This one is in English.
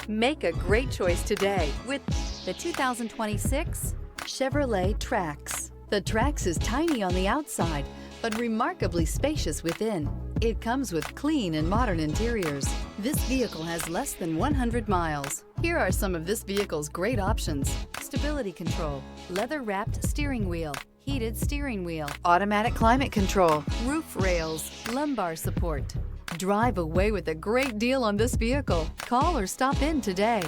Make a great choice today with the 2026 Chevrolet Trax. The Trax is tiny on the outside, but remarkably spacious within. It comes with clean and modern interiors. This vehicle has less than 100 miles. Here are some of this vehicle's great options: stability control, leather-wrapped steering wheel, heated steering wheel, automatic climate control, roof rails, lumbar support. Drive away with a great deal on this vehicle. Call or stop in today.